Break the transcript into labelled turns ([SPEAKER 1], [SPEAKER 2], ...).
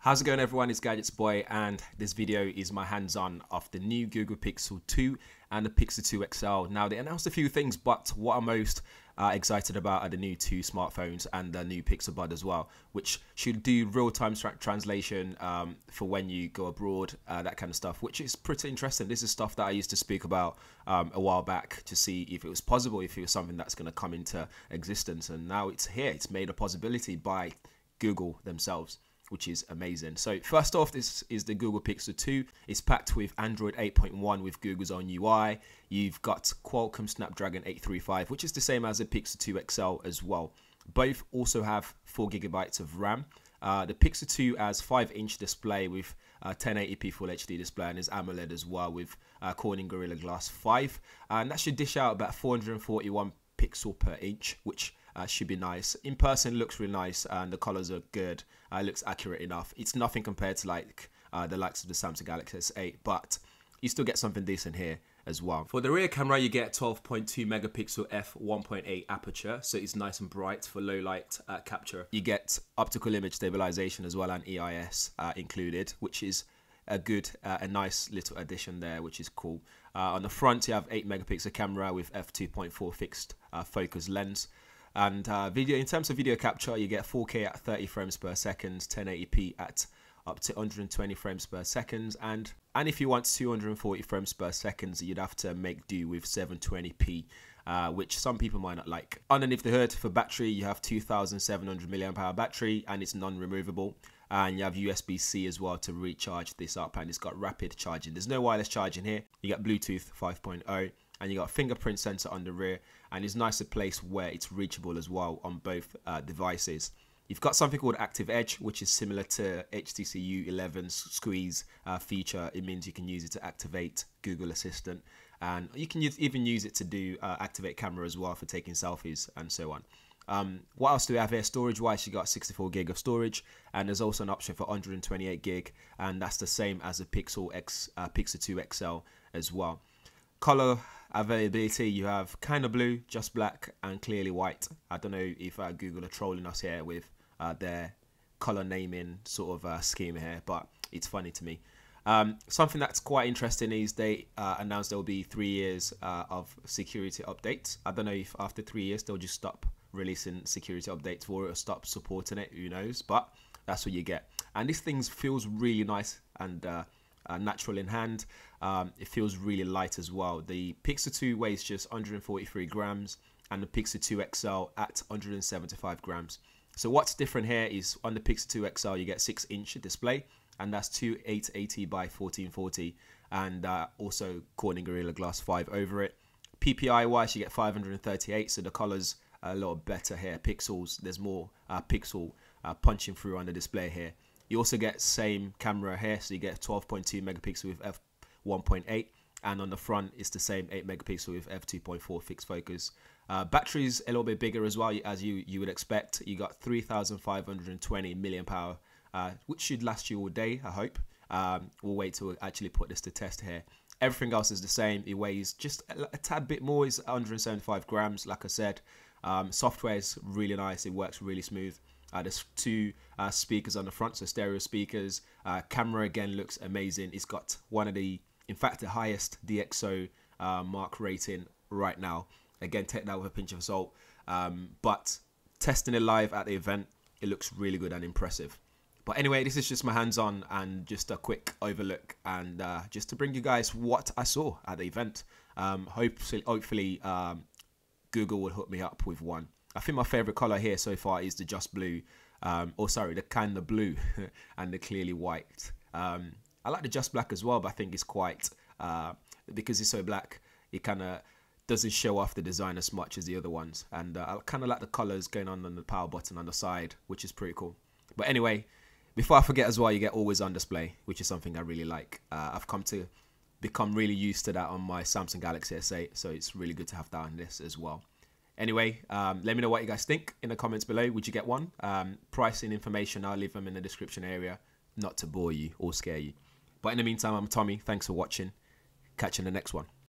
[SPEAKER 1] How's it going, everyone? It's GadgetsBoy, and this video is my hands-on of the new Google Pixel 2 and the Pixel 2 XL. Now, they announced a few things, but what I'm most excited about are the new two smartphones and the new Pixel Bud as well, which should do real-time translation for when you go abroad, that kind of stuff, which is pretty interesting. This is stuff that I used to speak about a while back to see if it was possible, if it was something that's going to come into existence, and now it's here. It's made a possibility by Google themselves, which is amazing. So first off, this is the Google Pixel 2. It's packed with Android 8.1 with Google's own UI. You've got Qualcomm Snapdragon 835, which is the same as the Pixel 2 XL as well. Both also have 4GB of RAM. The Pixel 2 has 5-inch display with 1080p Full HD display, and is AMOLED as well with Corning Gorilla Glass 5. And that should dish out about 441 pixel per inch, which should be nice. In person, looks really nice, and the colors are good. It looks accurate enough. It's nothing compared to like the likes of the Samsung Galaxy S8, but you still get something decent here as well. For the rear camera, you get 12.2 megapixel f1.8 aperture, so it's nice and bright for low light capture. You get optical image stabilization as well, and EIS included, which is a nice little addition there, which is cool. On the front, you have 8 megapixel camera with f2.4 fixed focus lens. And video, in terms of video capture, you get 4K at 30 frames per second, 1080p at up to 120 frames per second, and if you want 240 frames per second, you'd have to make do with 720p, which some people might not like. Underneath the hood, for battery, you have 2700 mAh battery, and it's non-removable, and you have USB-C as well to recharge this up, and it's got rapid charging. There's no wireless charging here. You got Bluetooth 5.0, and you got a fingerprint sensor on the rear, and it's nice to place where it's reachable as well on both devices. You've got something called Active Edge, which is similar to HTC U11's squeeze feature. It means you can use it to activate Google Assistant, and you can even use it to do activate camera as well for taking selfies and so on. What else do we have here? Storage wise, you got 64 gig of storage, and there's also an option for 128 gig, and that's the same as the Pixel 2 XL as well. Color availability, you have kind of blue, just black, and clearly white. I don't know if Google are trolling us here with their color naming sort of scheme here, but it's funny to me. Something that's quite interesting is they announced there will be 3 years of security updates. I don't know if after 3 years they'll just stop releasing security updates for it or stop supporting it, who knows, but that's what you get. And this thing feels really nice and natural in hand. It feels really light as well. The Pixel 2 weighs just 143 grams, and the Pixel 2 XL at 175 grams. So what's different here is on the Pixel 2 XL you get 6-inch display, and that's 2880 by 1440, and also Corning Gorilla Glass 5 over it. PPI wise, you get 538, so the colors are a lot better here. Pixels, there's more pixel punching through on the display here. You also get same camera here, so you get 12.2 megapixel with f1.8, and on the front it's the same 8 megapixel with f2.4 fixed focus. Batteries a little bit bigger as well, as you would expect. You got 3520 mAh, which should last you all day, I hope. We'll wait till we actually put this to test here. Everything else is the same. It weighs just a tad bit more, is 175 grams, like I said. Software is really nice, it works really smooth. There's 2 speakers on the front, so stereo speakers. Camera again looks amazing. It's got one of the, in fact, the highest DxO mark rating right now. Again, take that with a pinch of salt. But testing it live at the event, it looks really good and impressive. But anyway, this is just my hands-on and just a quick overlook, and just to bring you guys what I saw at the event. Hopefully Google will hook me up with one. I think my favorite color here so far is the just blue, the kind of blue and the clearly white. I like the just black as well, but I think it's quite, because it's so black, it kind of doesn't show off the design as much as the other ones. And I kind of like the colors going on the power button on the side, which is pretty cool. But anyway, before I forget as well, you get always on display, which is something I really like. I've come to become really used to that on my Samsung Galaxy S8, so it's really good to have that on this as well. Anyway, let me know what you guys think in the comments below. Would you get one? Pricing information, I'll leave them in the description area, not to bore you or scare you. But in the meantime, I'm Tommy. Thanks for watching. Catch you in the next one.